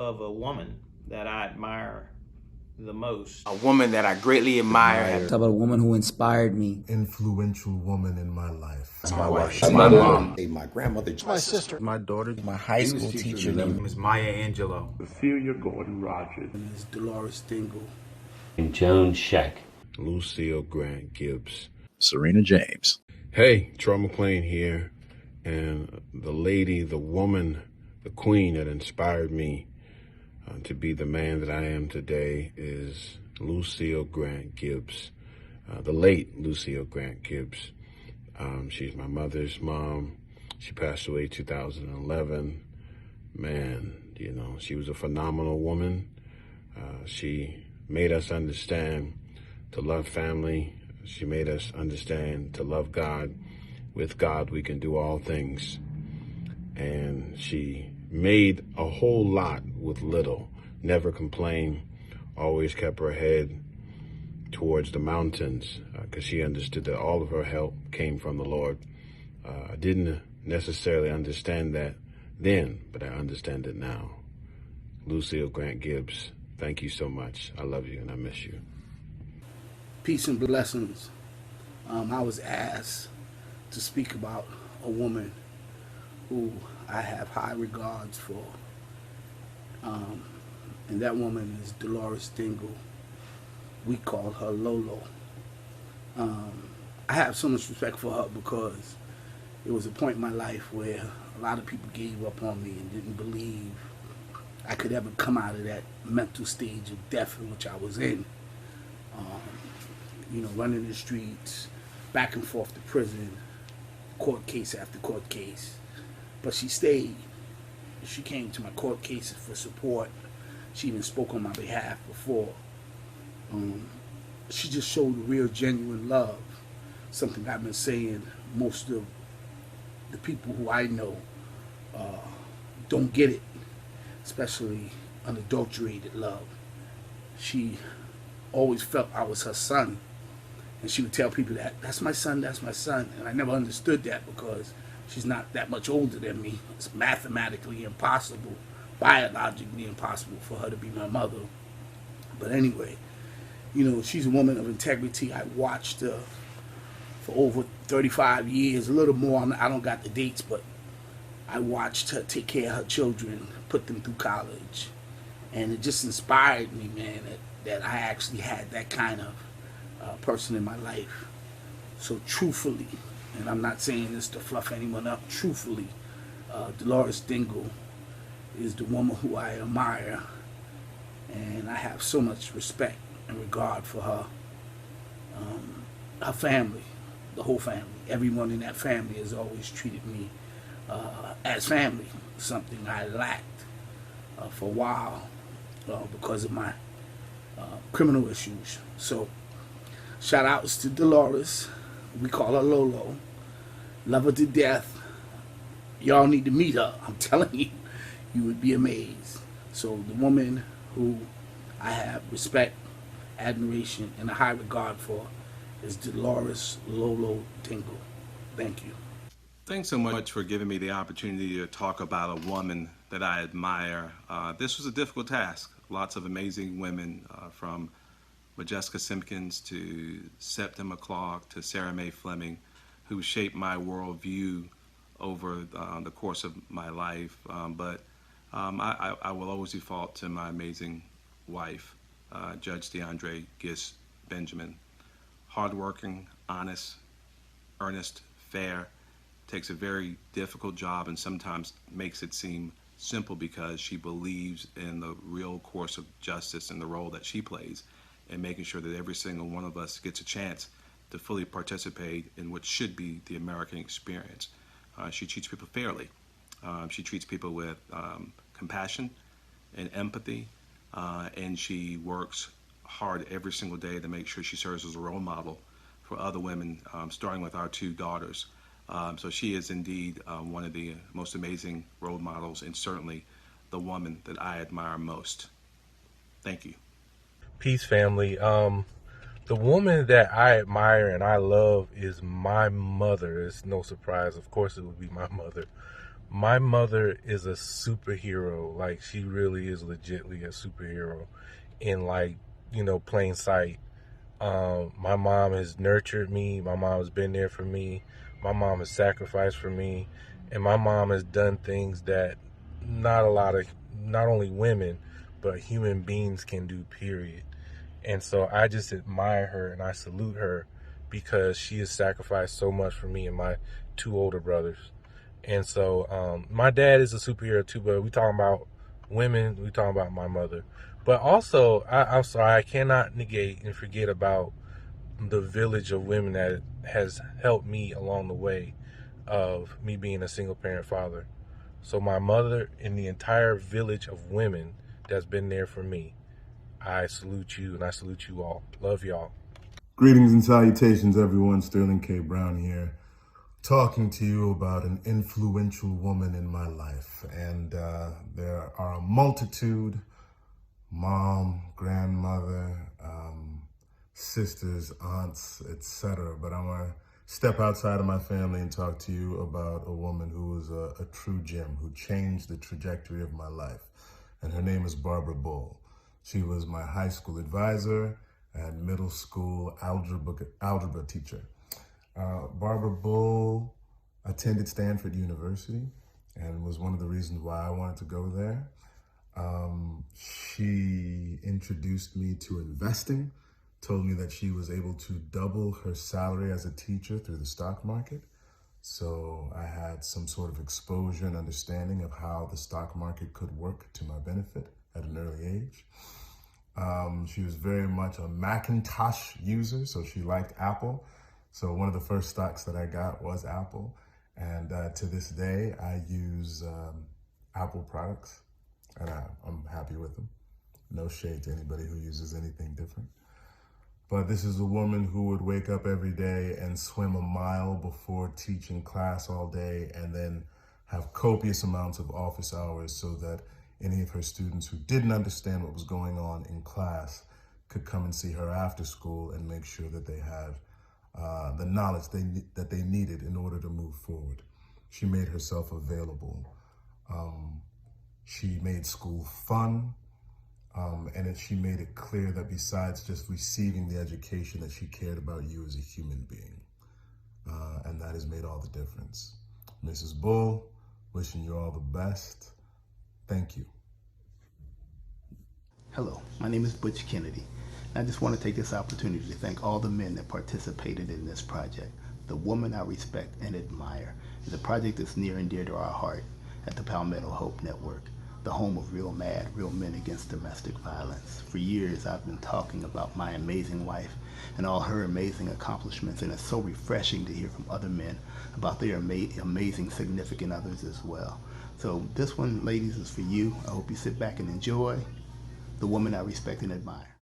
of a woman that I admire the most. A woman that I greatly admire. Talk about a woman who inspired me. Influential woman in my life. It's my wife. It's my mom. My grandmother. My sister. My daughter. My high school teacher. Ms. Maya Angelou. Cecilia Gordon Rogers. Ms. Dolores Dilgle. And Joan Scheck. Lucille Grant Gibbs. Serena James. Hey, Troy McClain here. And the lady, the woman, the queen that inspired me to be the man that I am today is Lucille Grant Gibbs, the late Lucille Grant Gibbs. She's my mother's mom. She passed away 2011. Man, you know, she was a phenomenal woman. She made us understand to love family. She made us understand to love God. With God, we can do all things. And she made a whole lot with little, never complained, always kept her head towards the mountains because she understood that all of her help came from the Lord. I didn't necessarily understand that then, but I understand it now. Lucille Grant Gibbs, thank you so much. I love you and I miss you. Peace and blessings. I was asked to speak about a woman who I have high regards for. And that woman is Dolores Dilgle. We call her Lolo. I have so much respect for her because it was a point in my life where a lot of people gave up on me and didn't believe I could ever come out of that mental stage of death in which I was in. You know, running the streets, back and forth to prison, court case after court case. But she stayed. She came to my court cases for support. She even spoke on my behalf before. She just showed real, genuine love. Something I've been saying most of the people who I know don't get it, especially unadulterated love. She always felt I was her son. And she would tell people that's my son, that's my son. And I never understood that because she's not that much older than me. It's mathematically impossible, biologically impossible for her to be my mother. But anyway, you know, she's a woman of integrity. I watched her for over 35 years, a little more. I don't got the dates, but I watched her take care of her children, put them through college. And it just inspired me, man, that I actually had that kind of person in my life. So truthfully, and I'm not saying this to fluff anyone up, truthfully, Dolores Dilgle is the woman who I admire, and I have so much respect and regard for her. Her family, the whole family, everyone in that family has always treated me as family, something I lacked for a while because of my criminal issues. So shout outs to Dolores. We call her Lolo. Love her to death. Y'all need to meet her. I'm telling you, you would be amazed. So the woman who I have respect, admiration, and a high regard for is Dolores Lolo Dilgle. Thank you. Thanks so much for giving me the opportunity to talk about a woman that I admire. This was a difficult task. Lots of amazing women from Majeska Simpkins to Septima Clark to Sarah Mae Fleming, who shaped my worldview over the course of my life. But I will always default to my amazing wife, Judge Deandre Benjamin. Hardworking, honest, earnest, fair, takes a very difficult job and sometimes makes it seem simple because she believes in the real course of justice and the role that she plays and making sure that every single one of us gets a chance to fully participate in what should be the American experience. She treats people fairly. She treats people with compassion and empathy, and she works hard every single day to make sure she serves as a role model for other women, starting with our two daughters. So she is indeed one of the most amazing role models and certainly the woman that I admire most. Thank you. Peace, family. The woman that I admire and I love is my mother. It's no surprise. Of course, it would be my mother. My mother is a superhero. Like, she really is legitly a superhero in, like, you know, plain sight. My mom has nurtured me. My mom has been there for me. My mom has sacrificed for me. And my mom has done things that not only women, but human beings can do, period. And so I just admire her and I salute her because she has sacrificed so much for me and my two older brothers. And so my dad is a superhero too, but we talking about women, we talking about my mother. But also, I'm sorry, I cannot negate and forget about the village of women that has helped me along the way of me being a single parent father. So my mother and the entire village of women that's been there for me, I salute you and I salute you all. Love y'all. Greetings and salutations, everyone. Sterling K. Brown here, talking to you about an influential woman in my life. And there are a multitude, mom, grandmother, sisters, aunts, etc. But I'm going to step outside of my family and talk to you about a woman who was a true gem, who changed the trajectory of my life. And her name is Barbara Bull. She was my high school advisor and middle school algebra teacher. Barbara Bull attended Stanford University and was one of the reasons why I wanted to go there. She introduced me to investing, told me that she was able to double her salary as a teacher through the stock market. So I had some sort of exposure and understanding of how the stock market could work to my benefit at an early age. She was very much a Macintosh user, so she liked Apple. So one of the first stocks that I got was Apple. And to this day, I use Apple products, and I'm happy with them. No shade to anybody who uses anything different. But this is a woman who would wake up every day and swim a mile before teaching class all day, and then have copious amounts of office hours so that any of her students who didn't understand what was going on in class could come and see her after school and make sure that they had the knowledge that they needed in order to move forward. She made herself available. She made school fun. And she made it clear that besides just receiving the education, that she cared about you as a human being. And that has made all the difference. Mrs. Bull, wishing you all the best. Thank you. Hello, my name is Butch Kennedy. I just want to take this opportunity to thank all the men that participated in this project. The Woman I Respect and Admire is a project that's near and dear to our heart at the Palmetto Hope Network, the home of REALMAD, Real Men Against Domestic Violence. For years, I've been talking about my amazing wife and all her amazing accomplishments, and it's so refreshing to hear from other men about their amazing significant others as well. So this one, ladies, is for you. I hope you sit back and enjoy The Woman I Respect and Admire.